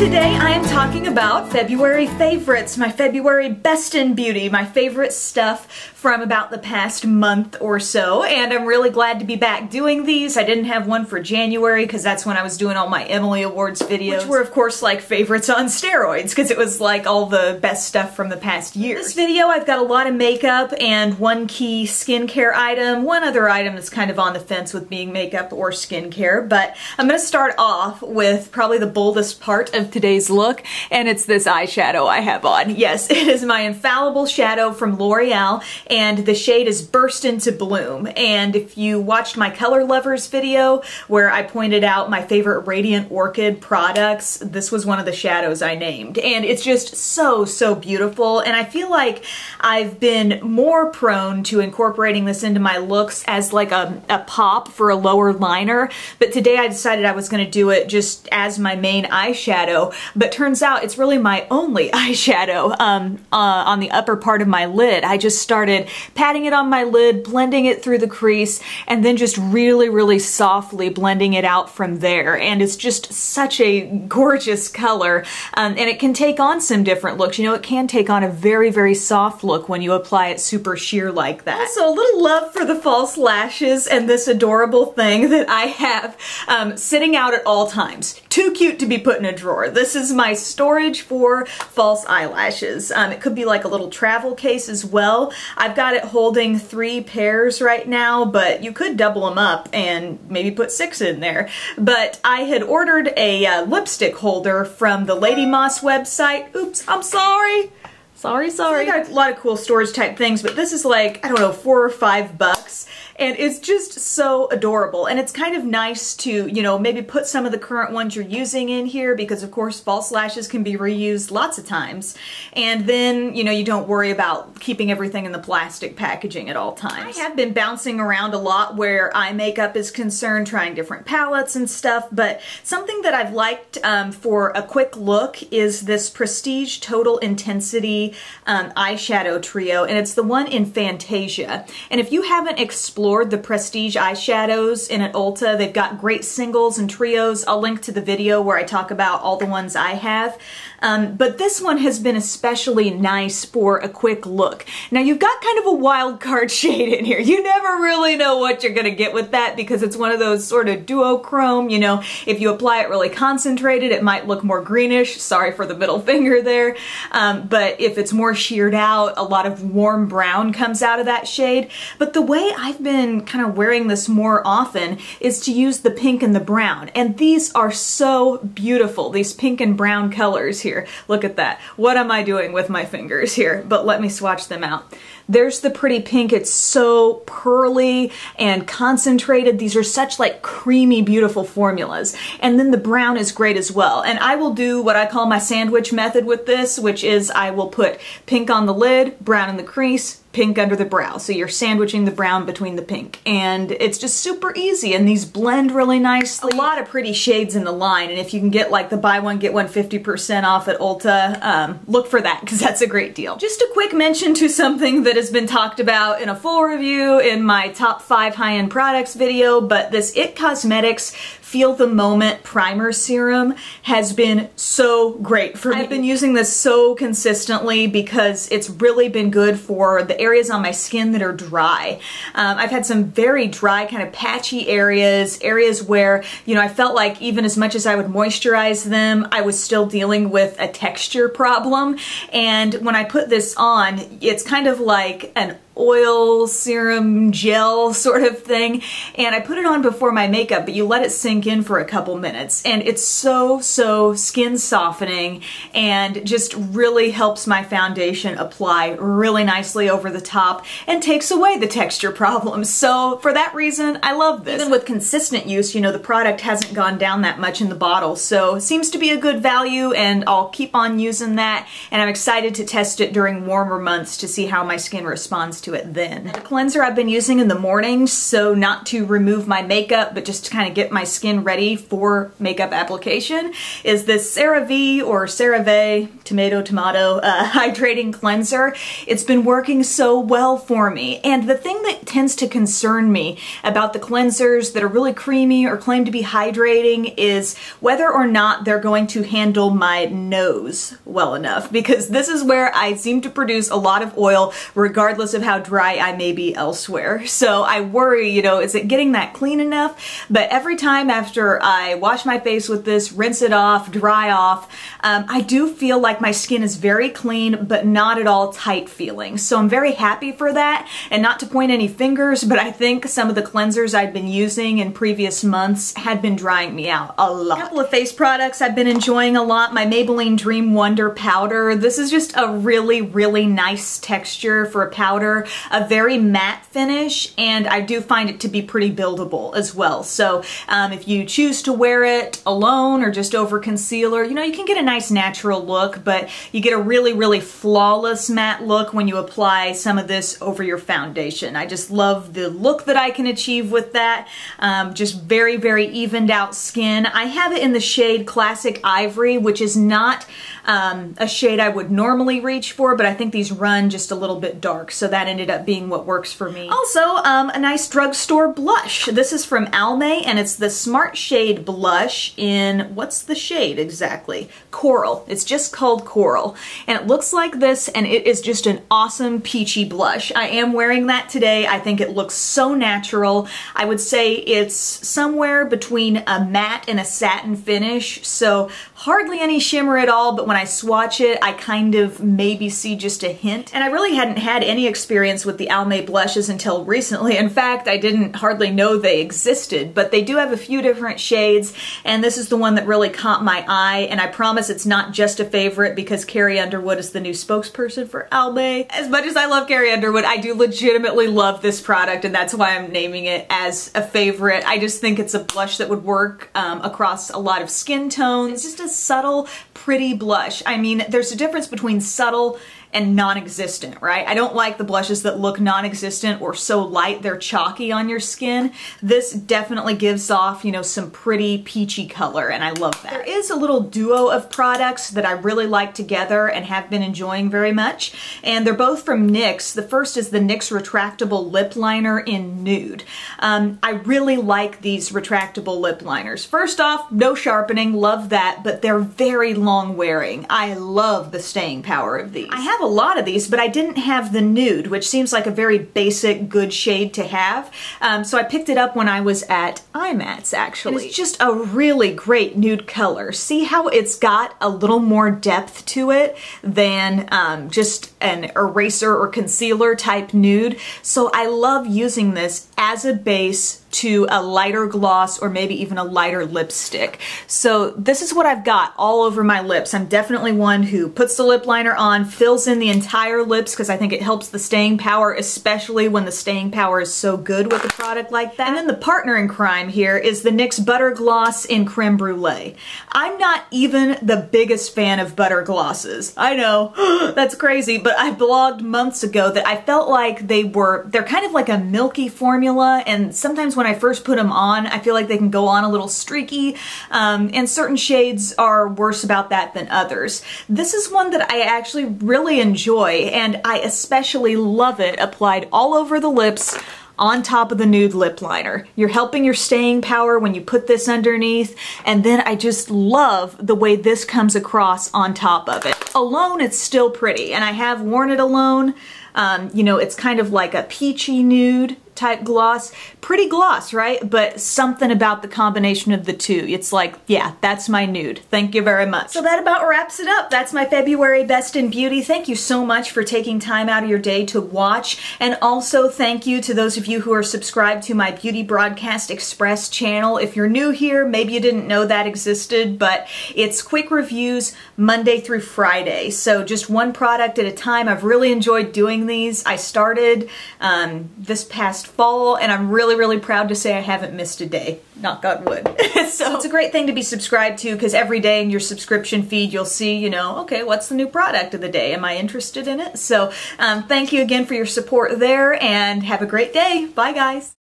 Today I am talking about February favorites, my February best in beauty, my favorite stuff from about the past month or so, and I'm really glad to be back doing these. I didn't have one for January because that's when I was doing all my Emily Awards videos, which were of course like favorites on steroids because it was like all the best stuff from the past year. In this video I've got a lot of makeup and one key skincare item, one other item that's kind of on the fence with being makeup or skincare, but I'm going to start off with probably the boldest part of today's look, and it's this eyeshadow I have on. Yes, it is my Infallible shadow from L'Oreal, and the shade is Burst Into Bloom. And if you watched my Color Lovers video where I pointed out my favorite Radiant Orchid products, this was one of the shadows I named. And it's just so, so beautiful, and I feel like I've been more prone to incorporating this into my looks as like a pop for a lower liner, but today I decided I was going to do it just as my main eyeshadow. But turns out it's really my only eyeshadow on the upper part of my lid. I just started patting it on my lid, blending it through the crease, and then just really, really softly blending it out from there. And it's just such a gorgeous color, and it can take on some different looks. You know, it can take on a very, very soft look when you apply it super sheer like that. Also, a little love for the false lashes and this adorable thing that I have sitting out at all times. Too cute to be put in a drawer. This is my storage for false eyelashes. It could be like a little travel case as well. I've got it holding 3 pairs right now, but you could double them up and maybe put 6 in there. But I had ordered a lipstick holder from the Lady Moss website. Oops, I'm sorry. Sorry. I got a lot of cool storage type things, but this is like, I don't know, $4 or $5. And it's just so adorable. And it's kind of nice to, you know, maybe put some of the current ones you're using in here because of course false lashes can be reused lots of times. And then, you know, you don't worry about keeping everything in the plastic packaging at all times. I have been bouncing around a lot where eye makeup is concerned, trying different palettes and stuff, but something that I've liked for a quick look is this Prestige Total Intensity eyeshadow trio, and it's the one in Fantasia. And if you haven't explored the Prestige eyeshadows in at Ulta, they've got great singles and trios. I'll link to the video where I talk about all the ones I have. But this one has been especially nice for a quick look. Now you've got kind of a wild card shade in here. You never really know what you're gonna get with that because it's one of those sort of duochrome, you know, if you apply it really concentrated it might look more greenish. Sorry for the middle finger there. But if it's more sheared out, a lot of warm brown comes out of that shade. But the way I've been kind of wearing this more often is to use the pink and the brown. And these are so beautiful, these pink and brown colors here. Look at that. What am I doing with my fingers here? But let me swatch them out. There's the pretty pink. It's so pearly and concentrated. These are such like creamy, beautiful formulas. And then the brown is great as well. And I will do what I call my sandwich method with this, which is I will put pink on the lid, brown in the crease, pink under the brow. So you're sandwiching the brown between the pink. And it's just super easy, and these blend really nicely. A lot of pretty shades in the line, and if you can get like the buy one get one 50% off at Ulta, look for that because that's a great deal. Just a quick mention to something that has been talked about in a full review in my top 5 high-end products video, but this IT Cosmetics Feel the Moment Primer Serum has been so great for me. I've been using this so consistently because it's really been good for the areas on my skin that are dry. I've had some very dry, kind of patchy areas where, you know, I felt like even as much as I would moisturize them, I was still dealing with a texture problem. And when I put this on, it's kind of like an oil serum gel sort of thing, and I put it on before my makeup, but you let it sink in for a couple minutes, and it's so skin softening and just really helps my foundation apply really nicely over the top and takes away the texture problems. So for that reason, I love this. Even with consistent use, you know, the product hasn't gone down that much in the bottle, so it seems to be a good value, and I'll keep on using that, and I'm excited to test it during warmer months to see how my skin responds to to it then. The cleanser I've been using in the mornings, so not to remove my makeup, but just to kind of get my skin ready for makeup application, is this CeraVe or CeraVe, tomato, hydrating cleanser. It's been working so well for me. And the thing that tends to concern me about the cleansers that are really creamy or claim to be hydrating is whether or not they're going to handle my nose well enough, because this is where I seem to produce a lot of oil regardless of how dry I may be elsewhere. So I worry, you know, is it getting that clean enough? But every time after I wash my face with this, rinse it off, dry off, I do feel like my skin is very clean, but not at all tight feeling. So I'm very happy for that. And not to point any fingers, but I think some of the cleansers I've been using in previous months had been drying me out a lot. A couple of face products I've been enjoying a lot. My Maybelline Dream Wonder powder. This is just a really, really nice texture for a powder. A very matte finish, and I do find it to be pretty buildable as well. So if you choose to wear it alone or just over concealer, you know, you can get a nice natural look, but you get a really, really flawless matte look when you apply some of this over your foundation. I just love the look that I can achieve with that. Just very, very evened out skin. I have it in the shade Classic Ivory, which is not a shade I would normally reach for, but I think these run just a little bit dark, so that ended up being what works for me. Also, a nice drugstore blush. This is from Almay, and it's the Smart Shade Blush in, what's the shade exactly? Coral. It's just called Coral, and it looks like this, and it is just an awesome peachy blush. I am wearing that today. I think it looks so natural. I would say it's somewhere between a matte and a satin finish, so hardly any shimmer at all, but when I swatch it, I kind of maybe see just a hint. And I really hadn't had any experience with the Almay blushes until recently. In fact, I didn't hardly know they existed, but they do have a few different shades, and this is the one that really caught my eye, and I promise it's not just a favorite because Carrie Underwood is the new spokesperson for Almay. As much as I love Carrie Underwood, I do legitimately love this product, and that's why I'm naming it as a favorite. I just think it's a blush that would work across a lot of skin tones. It's just a subtle, pretty blush. I mean, there's a difference between subtle and non-existent, right? I don't like the blushes that look non-existent or so light they're chalky on your skin. This definitely gives off, you know, some pretty peachy color, and I love that. There is a little duo of products that I really like together and have been enjoying very much, and they're both from NYX. The first is the NYX Retractable Lip Liner in Nude. I really like these retractable lip liners. First off, no sharpening, love that, but they're very long wearing. I love the staying power of these. I have a lot of these, but I didn't have the Nude, which seems like a very basic, good shade to have. So I picked it up when I was at IMATS, actually. And it's just a really great nude color. See how it's got a little more depth to it than just an eraser or concealer type nude. So I love using this as a base to a lighter gloss or maybe even a lighter lipstick. So this is what I've got all over my lips. I'm definitely one who puts the lip liner on, fills in the entire lips because I think it helps the staying power, especially when the staying power is so good with a product like that. And then the partner in crime here is the NYX Butter Gloss in Creme Brulee. I'm not even the biggest fan of butter glosses. I know, that's crazy, but I blogged months ago that I felt like they're kind of like a milky formula, and sometimes when I first put them on, I feel like they can go on a little streaky, and certain shades are worse about that than others. This is one that I actually really enjoy, and I especially love it applied all over the lips on top of the nude lip liner. You're helping your staying power when you put this underneath, and then I just love the way this comes across on top of it. Alone, it's still pretty, and I have worn it alone. You know, it's kind of like a peachy nude type gloss. Pretty gloss, right? But something about the combination of the two. It's like, yeah, that's my nude. Thank you very much. So that about wraps it up. That's my February Best in Beauty. Thank you so much for taking time out of your day to watch. And also thank you to those of you who are subscribed to my Beauty Broadcast Express channel. If you're new here, maybe you didn't know that existed, but it's quick reviews Monday through Friday. So just one product at a time. I've really enjoyed doing these. I started this past fall, and I'm really really, really proud to say I haven't missed a day. Knock on wood. So it's a great thing to be subscribed to because every day in your subscription feed you'll see, you know, okay, what's the new product of the day? Am I interested in it? So thank you again for your support there and have a great day. Bye guys.